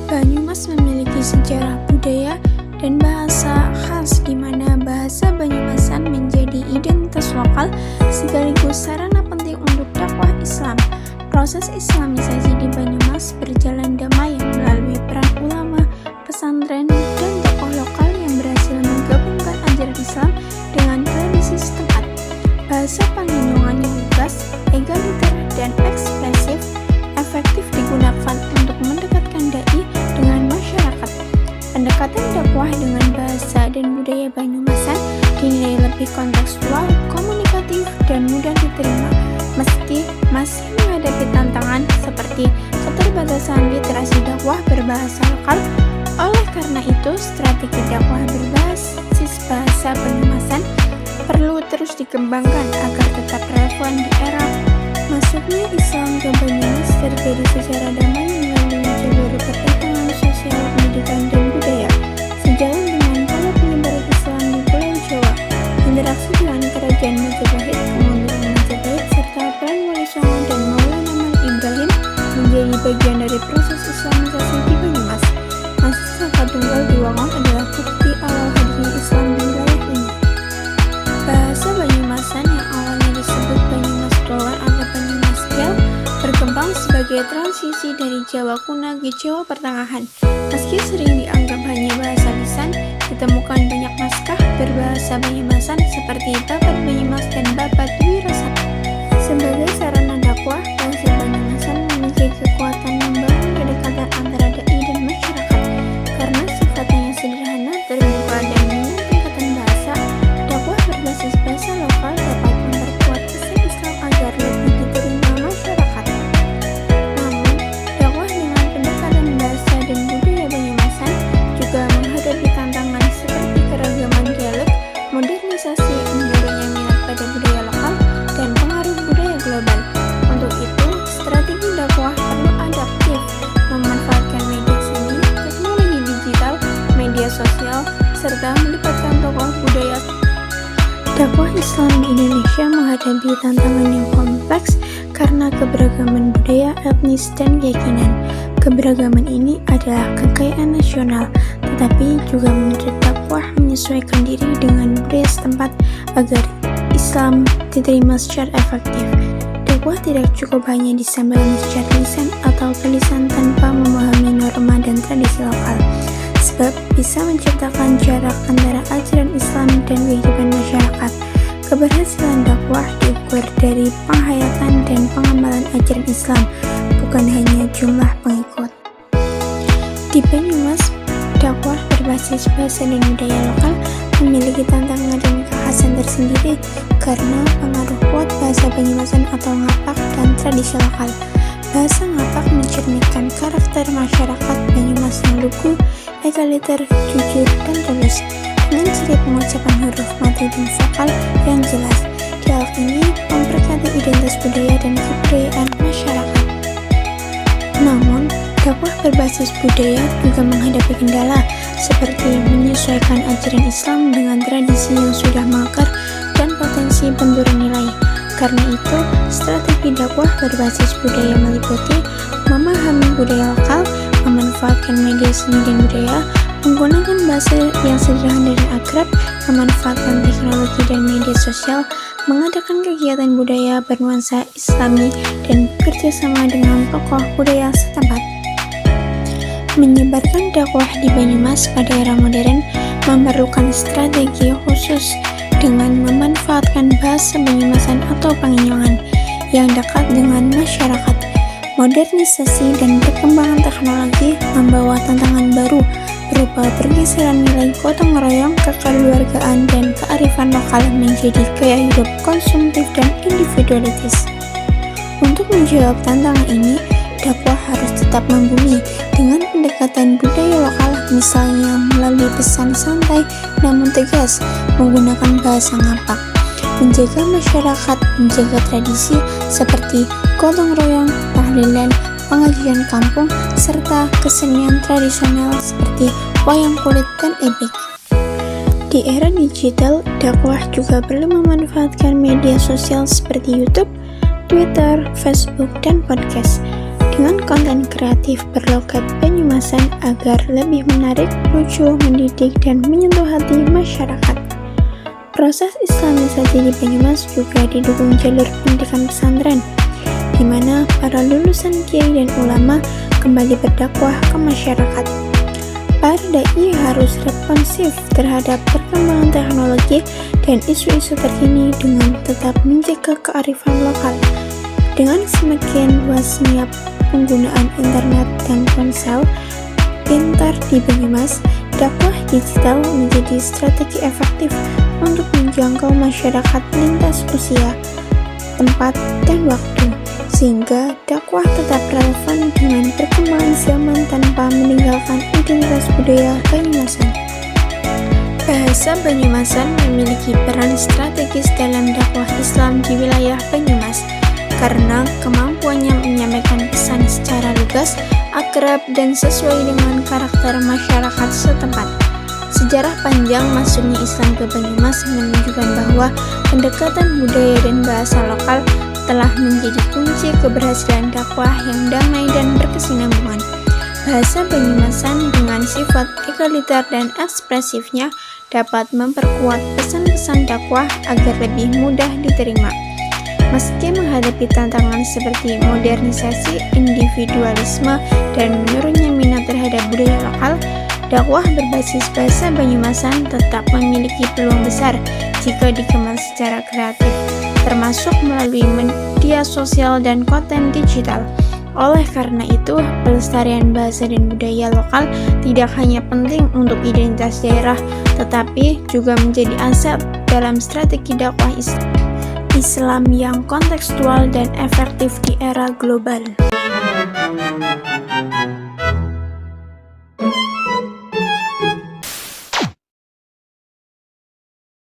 Banyumas memiliki sejarah budaya dan bahasa khas di mana bahasa Banyumasan menjadi identitas lokal sekaligus sarana penting untuk dakwah Islam. Proses Islamisasi di Banyumas berjalan damai melalui peran ulama, pesantren, dan tokoh lokal yang berhasil menggabungkan ajaran Islam dengan tradisi setempat. Bahasa Panyuwangan yang lugas, egaliter, dan ekspresif efektif digunakan untuk mendekatkan dai dengan masyarakat. Pendekatan dakwah dengan bahasa dan budaya Banyumasan dinilai lebih kontekstual, komunikatif, dan mudah diterima, meski masih menghadapi tantangan seperti keterbatasan literasi dakwah berbahasa lokal. Oleh karena itu, strategi dakwah berbasis bahasa Banyumasan perlu terus dikembangkan agar tetap relevan di era masuknya Islam ke Banyumas terjadi secara damai melalui jalur perdagangan sosial, pendidikan, dan budaya, sejalan dengan pola penyebaran Islam di Pulau Jawa, interaksi dengan kerajaan Majapahit, kemunduran Majapahit, serta peran Wali Songo dan Maulana Malik Ibrahim menjadi bagian dari proses Islamisasi di Banyumas. Masjid Saka Tunggal di Wangon adalah bukti awal hadirnya Islam di wilayah ini. Bahasa Banyumasan yang awalnya disebut Banyumas Kulon atau Banyumas Kel berkembang sebagai transisi dari Jawa Kuna ke Jawa Pertengahan. Meski sering dianggap hanya bahasa lisan, ditemukan banyak naskah berbahasa Banyumasan seperti Babat Banyumas dan Babat Wirasana. Sebagai sarana dakwah, bahasa Banyumasan memiliki kekuatan membangun kedekatan antara dai dan masyarakat. Karena sifatnya yang sederhana, terbuka, dan minim tingkatan bahasa, dakwah berbasis bahasa lokal dapat memperkuat pesan Islam agar lebih diterima masyarakat. Namun, dakwah dengan pendekatan bahasa dan budaya Banyumasan juga menghadapi tantangan seperti keragaman dialek, modernisasi, menurunnya minat pada budaya lokal, dan pengaruh budaya global. Untuk itu, strategi dakwah perlu adaptif, memanfaatkan media seni, teknologi digital, media sosial, serta melibatkan tokoh budaya. Dakwah Islam di Indonesia menghadapi tantangan yang kompleks karena keberagaman budaya, etnis, dan keyakinan. Keberagaman ini adalah kekayaan nasional, tetapi juga menuntut dakwah menyesuaikan diri dengan budaya setempat agar Islam diterima secara efektif. Dakwah tidak cukup hanya disampaikan secara lisan atau tulisan tanpa memahami norma dan tradisi lokal, sebab bisa menciptakan jarak antara ajaran Islam dan kehidupan masyarakat. Keberhasilan dakwah diukur dari penghayatan dan pengamalan ajaran Islam, bukan hanya jumlah pengikut. Di Banyumas, dakwah berbasis bahasa dan budaya lokal memiliki tantangan dan kekhasan tersendiri karena pengaruh kuat bahasa Banyumasan atau Ngapak dan tradisi lokal. Bahasa Ngapak mencerminkan karakter masyarakat Banyumas yang lugu, egaliter, jujur, dan tulus, dengan ciri pengucapan huruf mati dan vokal yang jelas. Dialog ini memperkaya identitas budaya dan kebudayaan masyarakat. Namun, dakwah berbasis budaya juga menghadapi kendala, seperti menyesuaikan ajaran Islam dengan tradisi yang sudah mengakar dan potensi benturan nilai. Karena itu, strategi dakwah berbasis budaya meliputi memahami budaya lokal, memanfaatkan media seni dan budaya, menggunakan bahasa yang sederhana dan akrab, memanfaatkan teknologi dan media sosial, mengadakan kegiatan budaya bernuansa Islami, dan bekerja sama dengan tokoh budaya setempat. Menyebarkan dakwah di Banyumas pada era modern memerlukan strategi khusus dengan memanfaatkan bahasa Banyumasan atau Panginyongan yang dekat dengan masyarakat. Modernisasi dan perkembangan teknologi membawa tantangan baru berupa pergeseran nilai gotong royong, kekeluargaan, dan kearifan lokal menjadi gaya hidup konsumtif dan individualitas. Untuk menjawab tantangan ini, dakwah harus tetap membumi dengan pendekatan budaya lokal, misalnya melalui pesan santai namun tegas, menggunakan bahasa ngapak, menjaga masyarakat, menjaga tradisi seperti gotong royong, tahlilan, pengajian kampung, serta kesenian tradisional seperti wayang kulit dan ebek. Di era digital, dakwah juga perlu memanfaatkan media sosial seperti YouTube, Twitter, Facebook, dan podcast dengan konten kreatif berlogat Banyumasan agar lebih menarik, lucu, mendidik, dan menyentuh hati masyarakat. Proses Islamisasi di Banyumas juga didukung jalur pendidikan pesantren, di mana para lulusan kiai dan ulama kembali berdakwah ke masyarakat. Para dai harus responsif terhadap perkembangan teknologi dan isu-isu terkini dengan tetap menjaga kearifan lokal. Dengan semakin luasnya penggunaan internet dan ponsel pintar di Banyumas, dakwah digital menjadi strategi efektif untuk menjangkau masyarakat lintas usia, tempat, dan waktu, sehingga dakwah tetap relevan dengan perkembangan zaman tanpa meninggalkan identitas budaya Banyumasan. Bahasa Banyumasan memiliki peran strategis dalam dakwah Islam di wilayah Banyumas, karena kemampuannya menyampaikan pesan secara lugas, akrab, dan sesuai dengan karakter masyarakat setempat. Sejarah panjang masuknya Islam ke Banyumas menunjukkan bahwa pendekatan budaya dan bahasa lokal telah menjadi kunci keberhasilan dakwah yang damai dan berkesinambungan. Bahasa Banyumasan dengan sifat egaliter dan ekspresifnya dapat memperkuat pesan-pesan dakwah agar lebih mudah diterima. Meski menghadapi tantangan seperti modernisasi, individualisme, dan menurunnya minat terhadap budaya lokal, dakwah berbasis bahasa Banyumasan tetap memiliki peluang besar jika dikemas secara kreatif, termasuk melalui media sosial dan konten digital. Oleh karena itu, pelestarian bahasa dan budaya lokal tidak hanya penting untuk identitas daerah, tetapi juga menjadi aset dalam strategi dakwah Islam yang kontekstual dan efektif di era global.